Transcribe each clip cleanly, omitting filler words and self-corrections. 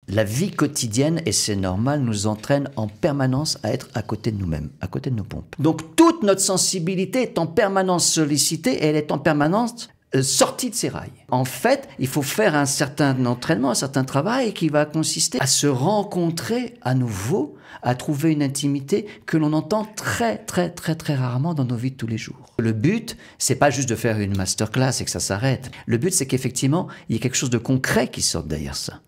la vie quotidienne, et c'est normal, nous entraîne en permanence à être à côté de nous-mêmes, à côté de nos pompes. Donc toute notre sensibilité est en permanence sollicitée et elle est en permanence sortie de ses rails. En fait, il faut faire un certain entraînement, un certain travail qui va consister à se rencontrer à nouveau, à trouver une intimité que l'on entend très rarement dans nos vies de tous les jours. Le but, c'est pas juste de faire une masterclass et que ça s'arrête. Le but, c'est qu'effectivement, il y ait quelque chose de concret qui sorte derrière ça.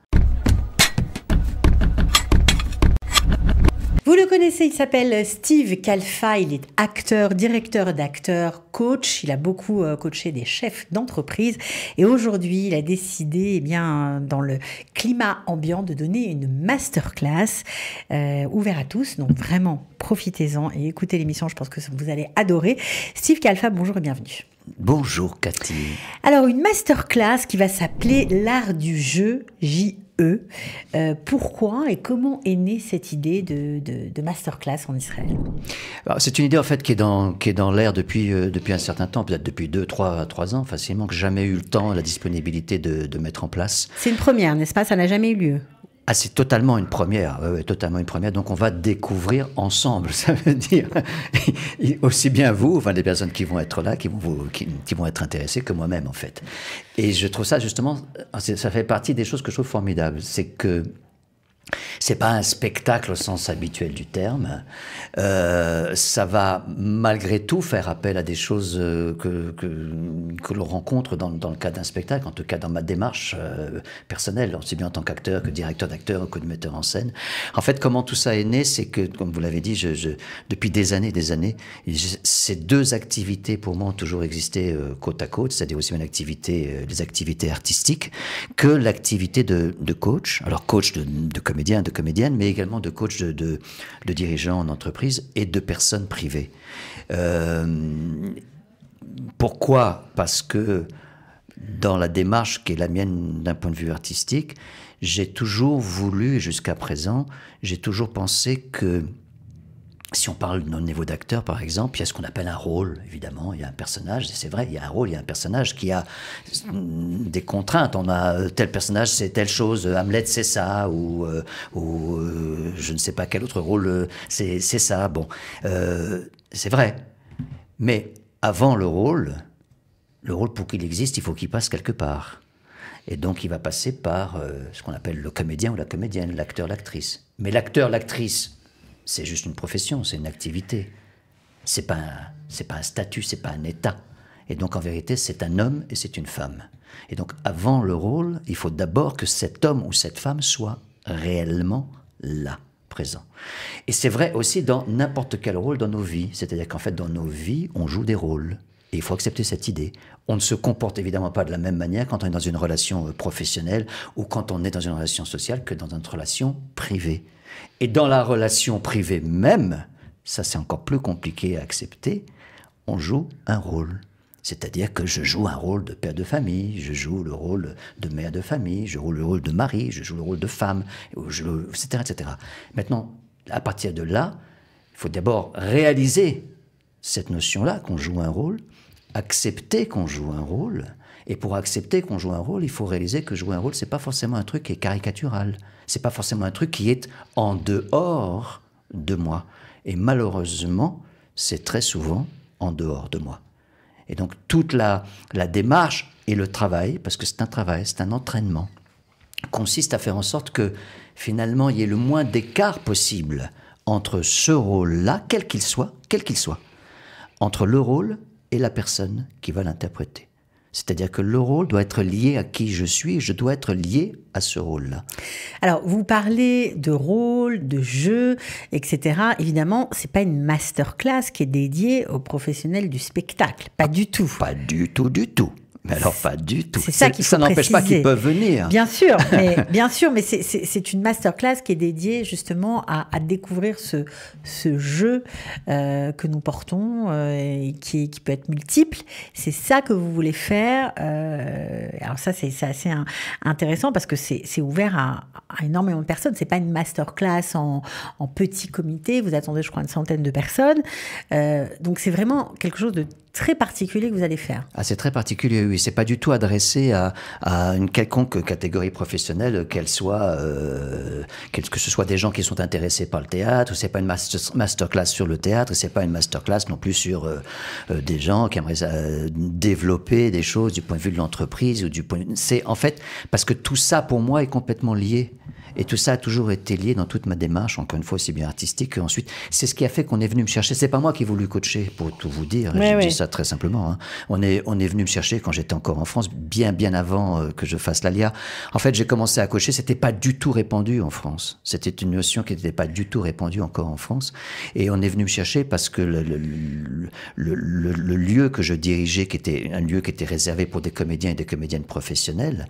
Vous le connaissez, il s'appelle Steve Khalfa, il est acteur, directeur d'acteurs, coach, il a beaucoup coaché des chefs d'entreprise et aujourd'hui il a décidé, eh bien, dans le climat ambiant, de donner une masterclass ouverte à tous, donc vraiment profitez-en et écoutez l'émission, je pense que vous allez adorer. Steve Khalfa, bonjour et bienvenue. Bonjour Cathy. Alors une masterclass qui va s'appeler l'art du jeu, J-E. Pourquoi et comment est née cette idée de masterclass en Israël? C'est une idée en fait qui est dans l'air depuis un certain temps, peut-être depuis 2-3 ans facilement, que j'ai jamais eu le temps, la disponibilité de mettre en place. C'est une première, n'est-ce pas? Ça n'a jamais eu lieu. Ah, c'est totalement une première, totalement une première. Donc on va découvrir ensemble, ça veut dire aussi bien vous, enfin les personnes qui vont être là, qui vont être intéressées, que moi-même en fait. Et je trouve ça justement, ça fait partie des choses que je trouve formidables, c'est que c'est pas un spectacle au sens habituel du terme. Ça va malgré tout faire appel à des choses que l'on rencontre dans le cadre d'un spectacle, en tout cas dans ma démarche personnelle, aussi bien en tant qu'acteur que directeur d'acteur que de metteur en scène. En fait, comment tout ça est né, c'est que, comme vous l'avez dit, depuis des années, ces deux activités pour moi ont toujours existé côte à côte, c'est-à-dire aussi bien les activités artistiques que l'activité de coach. Alors coach de comédien, de comédienne, mais également de coach de dirigeants en entreprise et de personnes privées. Pourquoi? Parce que dans la démarche qui est la mienne d'un point de vue artistique, j'ai toujours voulu, et jusqu'à présent, j'ai toujours pensé que si on parle au niveau d'acteur, par exemple, il y a ce qu'on appelle un rôle, évidemment. Il y a un personnage, c'est vrai, il y a un rôle, il y a un personnage qui a des contraintes. On a tel personnage, c'est telle chose, Hamlet, c'est ça, ou je ne sais pas quel autre rôle, c'est ça. Bon, c'est vrai. Mais avant le rôle, pour qu'il existe, il faut qu'il passe quelque part. Et donc, il va passer par ce qu'on appelle le comédien ou la comédienne, l'acteur, l'actrice. Mais l'acteur, l'actrice, c'est juste une profession, c'est une activité. C'est pas un statut, c'est pas un état. Et donc, en vérité, c'est un homme et c'est une femme. Et donc, avant le rôle, il faut d'abord que cet homme ou cette femme soit réellement là, présent. Et c'est vrai aussi dans n'importe quel rôle dans nos vies. C'est-à-dire qu'en fait, dans nos vies, on joue des rôles. Et il faut accepter cette idée. On ne se comporte évidemment pas de la même manière quand on est dans une relation professionnelle ou quand on est dans une relation sociale que dans notre relation privée. Et dans la relation privée même, ça c'est encore plus compliqué à accepter, on joue un rôle. C'est-à-dire que je joue un rôle de père de famille, je joue le rôle de mère de famille, je joue le rôle de mari, je joue le rôle de femme, etc., etc. Maintenant, à partir de là, il faut d'abord réaliser cette notion-là, qu'on joue un rôle, accepter qu'on joue un rôle. Et pour accepter qu'on joue un rôle, il faut réaliser que jouer un rôle, c'est pas forcément un truc qui est caricatural. C'est pas forcément un truc qui est en dehors de moi. Et malheureusement, c'est très souvent en dehors de moi. Et donc toute la démarche et le travail, parce que c'est un travail, c'est un entraînement, consiste à faire en sorte que finalement il y ait le moins d'écart possible entre ce rôle-là, quel qu'il soit, entre le rôle et la personne qui va l'interpréter. C'est-à-dire que le rôle doit être lié à qui je suis, et je dois être lié à ce rôle-là. Alors, vous parlez de rôle, de jeu, etc. Évidemment, c'est pas une masterclass qui est dédiée aux professionnels du spectacle. Pas du tout. Pas du tout, du tout. Mais alors, pas du tout. C'est ça qu'il faut Ça n'empêche pas qu'ils peuvent venir. Bien sûr, mais c'est une masterclass qui est dédiée justement à découvrir ce jeu que nous portons et qui peut être multiple. C'est ça que vous voulez faire. Alors ça, c'est assez intéressant parce que c'est ouvert à énormément de personnes. C'est pas une masterclass en petit comité. Vous attendez, je crois, une centaine de personnes. Donc c'est vraiment quelque chose de très particulier que vous allez faire. Ah, c'est très particulier, oui. C'est pas du tout adressé à une quelconque catégorie professionnelle, qu'elle soit, que ce soit des gens qui sont intéressés par le théâtre, ou c'est pas une masterclass sur le théâtre, c'est pas une masterclass non plus sur des gens qui aimeraient développer des choses du point de vue de l'entreprise ou du point. C'est en fait parce que tout ça pour moi est complètement lié. Et tout ça a toujours été lié dans toute ma démarche, encore une fois aussi bien artistique qu'ensuite. C'est ce qui a fait qu'on est venu me chercher. C'est pas moi qui ai voulu coacher, pour tout vous dire. Ouais, Je dis ça très simplement. Hein. On est venu me chercher quand j'étais encore en France, bien avant que je fasse l'ALIA. En fait, j'ai commencé à coacher. C'était pas du tout répandu en France. C'était une notion qui n'était pas du tout répandue encore en France. Et on est venu me chercher parce que le lieu que je dirigeais, qui était un lieu qui était réservé pour des comédiens et des comédiennes professionnelles,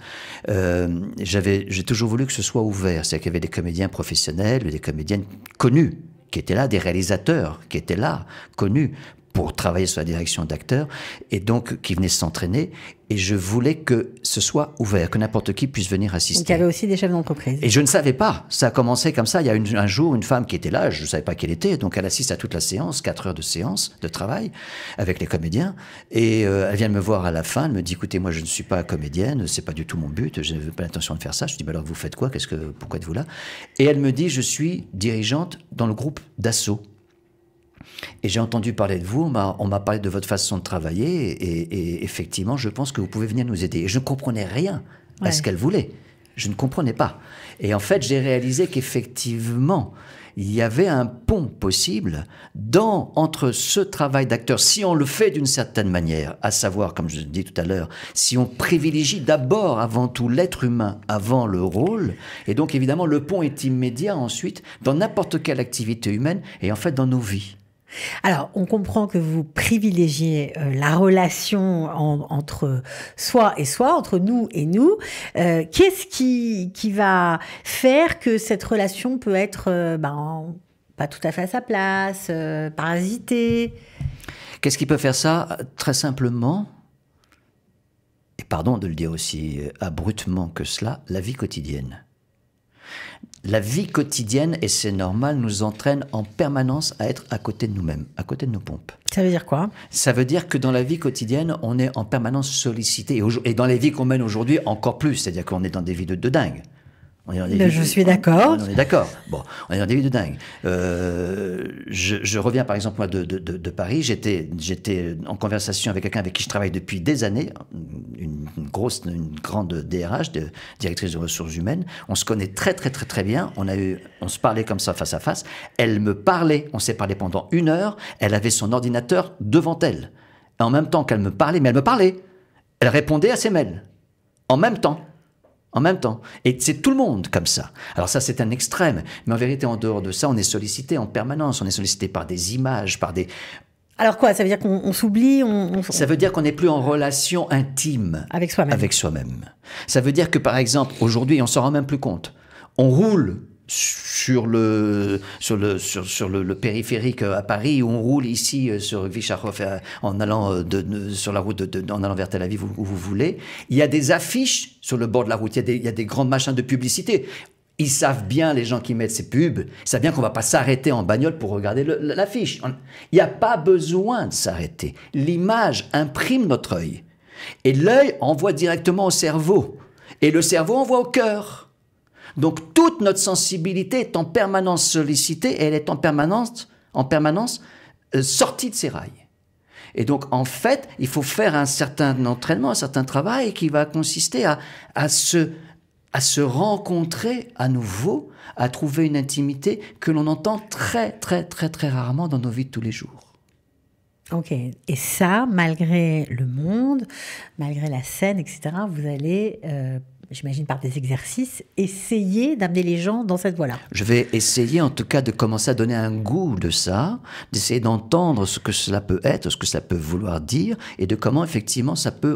j'ai toujours voulu que ce soit ouvert. C'est-à-dire qu'il y avait des comédiens professionnels, des comédiennes connues qui étaient là, des réalisateurs qui étaient là, connus, pour travailler sur la direction d'acteurs, et donc qui venaient s'entraîner. Et je voulais que ce soit ouvert, que n'importe qui puisse venir assister. Donc il y avait aussi des chefs d'entreprise. Et je ne savais pas. Ça a commencé comme ça. Il y a un jour, une femme qui était là, je ne savais pas qui elle était, donc elle assiste à toute la séance, 4 heures de séance, de travail, avec les comédiens. Et elle vient me voir à la fin, elle me dit, écoutez, moi je ne suis pas comédienne, c'est pas du tout mon but, je n'avais pas l'intention de faire ça. Je dis, alors vous faites quoi? Pourquoi êtes-vous là? Et elle me dit, je suis dirigeante dans le groupe d'assaut. Et j'ai entendu parler de vous, on m'a parlé de votre façon de travailler, et effectivement, je pense que vous pouvez venir nous aider. Et je ne comprenais rien à ce qu'elle voulait. Je ne comprenais pas. Et en fait, j'ai réalisé qu'effectivement, il y avait un pont possible entre ce travail d'acteur, si on le fait d'une certaine manière, à savoir, comme je le dis tout à l'heure, si on privilégie d'abord, avant tout, l'être humain avant le rôle, et donc évidemment, le pont est immédiat ensuite dans n'importe quelle activité humaine, et en fait dans nos vies. Alors, on comprend que vous privilégiez la relation entre soi et soi, entre nous et nous. Qu'est-ce qui va faire que cette relation peut être pas tout à fait à sa place, parasitée? Qu'est-ce qui peut faire ça? Très simplement, et pardon de le dire aussi abruptement que cela, la vie quotidienne. La vie quotidienne, et c'est normal, nous entraîne en permanence à être à côté de nous-mêmes, à côté de nos pompes. Ça veut dire quoi? Ça veut dire que dans la vie quotidienne, on est en permanence sollicité. Et dans les vies qu'on mène aujourd'hui, encore plus. C'est-à-dire qu'on est dans des vies de dingue. Je suis d'accord. On est d'accord. Bon, on est dans des vies de dingue. Je reviens par exemple moi de Paris. J'étais en conversation avec quelqu'un avec qui je travaille depuis des années, une grande DRH, directrice de ressources humaines. On se connaît très bien. On se parlait comme ça face à face. Elle me parlait. On s'est parlé pendant 1 heure. Elle avait son ordinateur devant elle. Et en même temps qu'elle me parlait, mais elle me parlait. Elle répondait à ses mails. En même temps. Et c'est tout le monde comme ça. Alors ça, c'est un extrême. Mais en vérité, en dehors de ça, on est sollicité en permanence. On est sollicité par des images, par des... Alors quoi? Ça veut dire qu'on s'oublie? Ça veut dire qu'on n'est plus en relation intime avec soi-même. Ça veut dire que, par exemple, aujourd'hui, on s'en rend même plus compte. On roule sur le périphérique à Paris, ou on roule ici sur Vicharov en allant sur la route en allant vers Tel Aviv où vous voulez. Il y a des affiches sur le bord de la route, il y a des grands machins de publicité. Ils savent bien, les gens qui mettent ces pubs, ils savent bien qu'on ne va pas s'arrêter en bagnole pour regarder l'affiche. Il n'y a pas besoin de s'arrêter. L'image imprime notre œil. Et l'œil envoie directement au cerveau. Et le cerveau envoie au cœur. Donc toute notre sensibilité est en permanence sollicitée et elle est en permanence sortie de ses rails. Et donc en fait, il faut faire un certain entraînement, un certain travail qui va consister à se rencontrer à nouveau, à trouver une intimité que l'on entend très rarement dans nos vies de tous les jours. Ok, et ça, malgré le monde, malgré la scène, etc., vous allez, j'imagine par des exercices, essayer d'amener les gens dans cette voie-là. Je vais essayer en tout cas de commencer à donner un goût de ça, d'essayer d'entendre ce que cela peut être, ce que cela peut vouloir dire, et de comment effectivement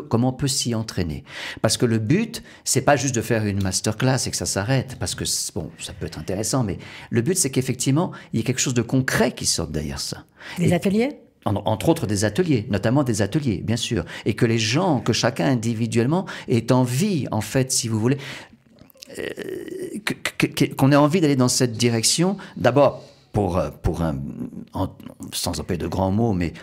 comment on peut s'y entraîner. Parce que le but, c'est pas juste de faire une masterclass et que ça s'arrête, parce que bon, ça peut être intéressant, mais le but c'est qu'effectivement, il y ait quelque chose de concret qui sorte derrière ça. Des ateliers ? Entre autres des ateliers, notamment des ateliers, bien sûr. Et que les gens, que chacun individuellement ait envie, en fait, si vous voulez, qu'on ait envie d'aller dans cette direction, d'abord sans employer de grands mots, mais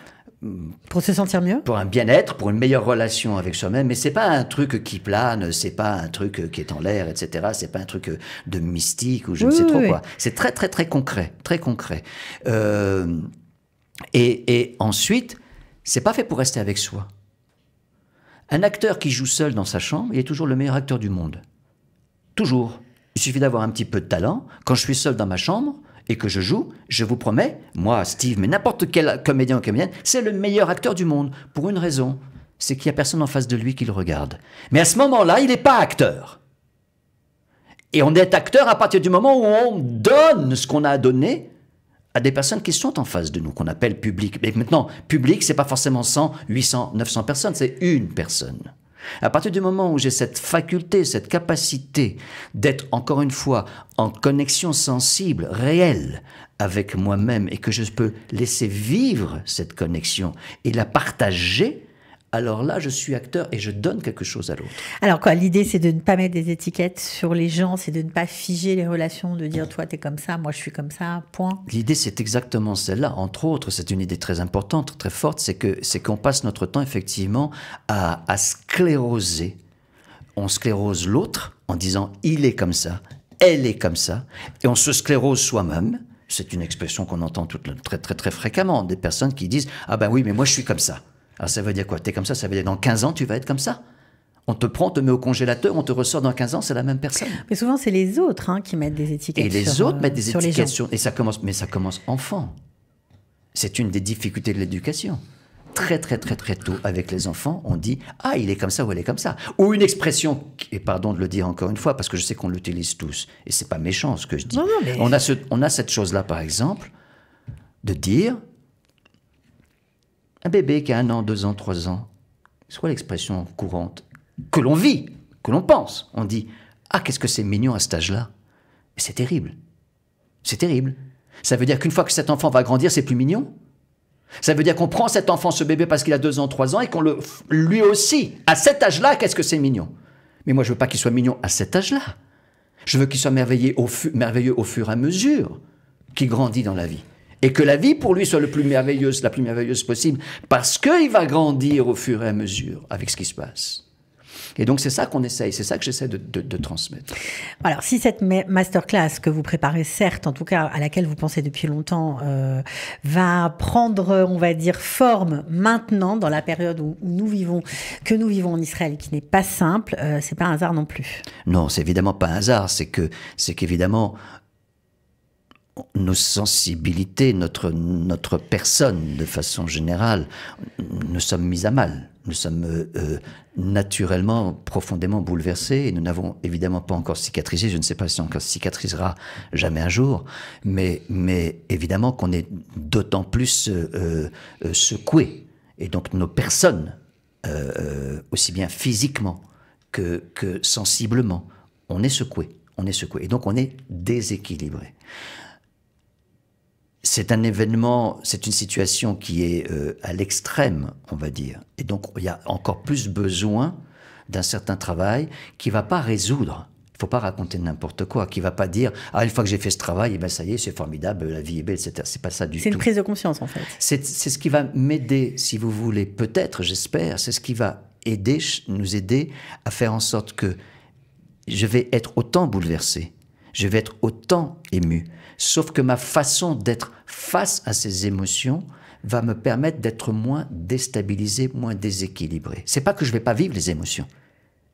Pour se sentir mieux? Pour un bien-être, pour une meilleure relation avec soi-même. Mais c'est pas un truc qui plane, c'est pas un truc qui est en l'air, etc. C'est pas un truc de mystique ou je ne sais trop quoi. C'est très, très, très concret. Très concret. Et ensuite, c'est pas fait pour rester avec soi. Un acteur qui joue seul dans sa chambre, il est toujours le meilleur acteur du monde. Toujours. Il suffit d'avoir un petit peu de talent. Quand je suis seul dans ma chambre et que je joue, je vous promets, moi, Steve, mais n'importe quel comédien ou comédienne, c'est le meilleur acteur du monde. Pour une raison, c'est qu'il n'y a personne en face de lui qui le regarde. Mais à ce moment-là, il n'est pas acteur. Et on est acteur à partir du moment où on donne ce qu'on a à donner à des personnes qui sont en face de nous, qu'on appelle public. Mais maintenant, public, c'est pas forcément 100, 800, 900 personnes, c'est une personne. À partir du moment où j'ai cette faculté, cette capacité d'être, encore une fois, en connexion sensible, réelle, avec moi-même, et que je peux laisser vivre cette connexion et la partager, alors là, je suis acteur et je donne quelque chose à l'autre. Alors quoi, l'idée, c'est de ne pas mettre des étiquettes sur les gens, c'est de ne pas figer les relations, de dire toi, t'es comme ça, moi, je suis comme ça, point. L'idée, c'est exactement celle-là. Entre autres, c'est une idée très importante, très forte, c'est qu'on passe notre temps, effectivement, à scléroser. On sclérose l'autre en disant « il est comme ça, elle est comme ça », et on se sclérose soi-même. C'est une expression qu'on entend très, très, très fréquemment, des personnes qui disent « ah ben oui, mais moi, je suis comme ça ». Alors ça veut dire quoi? T'es comme ça veut dire dans 15 ans, tu vas être comme ça? On te prend, on te met au congélateur, on te ressort dans 15 ans, c'est la même personne. Mais souvent, c'est les autres qui mettent des étiquettes. Et les autres mettent des étiquettes sur... Et ça commence enfant. C'est une des difficultés de l'éducation. Très, très, très, très tôt, avec les enfants, on dit « ah, il est comme ça ou elle est comme ça ». Ou une expression, et pardon de le dire encore une fois, parce que je sais qu'on l'utilise tous, et c'est pas méchant ce que je dis. Non, mais... on a cette chose-là, par exemple, de dire... Un bébé qui a 1 an, 2 ans, 3 ans, c'est quoi l'expression courante que l'on vit, que l'on pense? On dit « ah, qu'est-ce que c'est mignon à cet âge-là » C'est terrible. C'est terrible. Ça veut dire qu'une fois que cet enfant va grandir, c'est plus mignon. Ça veut dire qu'on prend cet enfant, ce bébé, parce qu'il a 2 ans, 3 ans, et qu'on lui aussi, à cet âge-là, qu'est-ce que c'est mignon? Mais moi, je veux pas qu'il soit mignon à cet âge-là. Je veux qu'il soit merveilleux au fur et à mesure qu'il grandit dans la vie. Et que la vie, pour lui, soit la plus merveilleuse possible, parce qu'il va grandir au fur et à mesure avec ce qui se passe. Et donc, c'est ça qu'on essaye, c'est ça que j'essaie de transmettre. Alors, si cette masterclass que vous préparez, certes, en tout cas, à laquelle vous pensez depuis longtemps, va prendre, on va dire, forme maintenant, dans la période où nous vivons en Israël, qui n'est pas simple, c'est pas un hasard non plus. Non, c'est évidemment pas un hasard, c'est qu'évidemment, nos sensibilités, notre personne, de façon générale, nous sommes mis à mal. Nous sommes naturellement, profondément bouleversés et nous n'avons évidemment pas encore cicatrisé. Je ne sais pas si on cicatrisera jamais un jour, mais évidemment qu'on est d'autant plus secoués. Et donc nos personnes, aussi bien physiquement que sensiblement, on est secoués. Et donc on est déséquilibré. C'est un événement, c'est une situation qui est à l'extrême, on va dire. Et donc, il y a encore plus besoin d'un certain travail qui ne va pas résoudre. Il ne faut pas raconter n'importe quoi, qui ne va pas dire « ah, une fois que j'ai fait ce travail, eh ben, ça y est, c'est formidable, la vie est belle, etc. » C'est pas ça du tout. C'est une prise de conscience, en fait. C'est ce qui va m'aider, si vous voulez, peut-être, j'espère, c'est ce qui va nous aider à faire en sorte que je vais être autant bouleversé, je vais être autant ému, sauf que ma façon d'être face à ces émotions va me permettre d'être moins déstabilisé, moins déséquilibré. C'est pas que je vais pas vivre les émotions.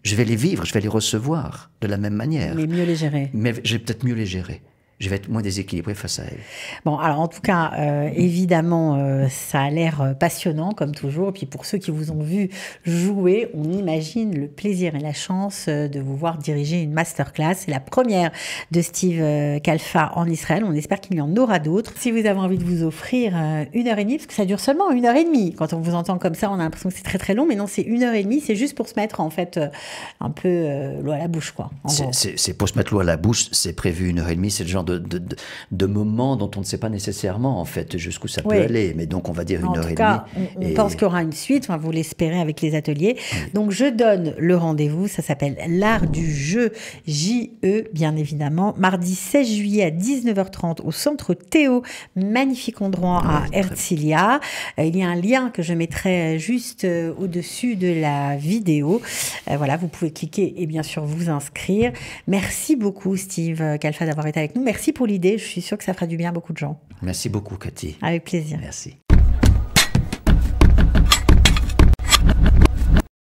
Je vais les vivre, je vais les recevoir de la même manière. Mais mieux les gérer. Mais je vais peut-être mieux les gérer. Je vais être moins déséquilibré face à elle. Bon, alors en tout cas, évidemment, ça a l'air passionnant, comme toujours. Et puis pour ceux qui vous ont vu jouer, on imagine le plaisir et la chance de vous voir diriger une masterclass. C'est la première de Steve Kalfa en Israël. On espère qu'il y en aura d'autres. Si vous avez envie de vous offrir 1h30, parce que ça dure seulement 1h30. Quand on vous entend comme ça, on a l'impression que c'est très très long, mais non, c'est 1h30. C'est juste pour se mettre en fait un peu l'eau à la bouche, quoi. C'est pour se mettre l'eau à la bouche. C'est prévu 1h30. C'est le genre de moments dont on ne sait pas nécessairement, en fait, jusqu'où ça peut aller. Mais donc, on va dire 1h30. On pense qu'il y aura une suite, enfin, vous l'espérez avec les ateliers. Oui. Donc, je donne le rendez-vous. Ça s'appelle l'art du jeu, JE, bien évidemment. Mardi 16 juillet à 19h30 au centre Théo, magnifique endroit à Herzliya. Il y a un lien que je mettrai juste au-dessus de la vidéo. Voilà, vous pouvez cliquer et bien sûr vous inscrire. Merci beaucoup, Steve Khalfa, d'avoir été avec nous. Merci pour l'idée. Je suis sûre que ça fera du bien à beaucoup de gens. Merci beaucoup, Cathy. Avec plaisir. Merci.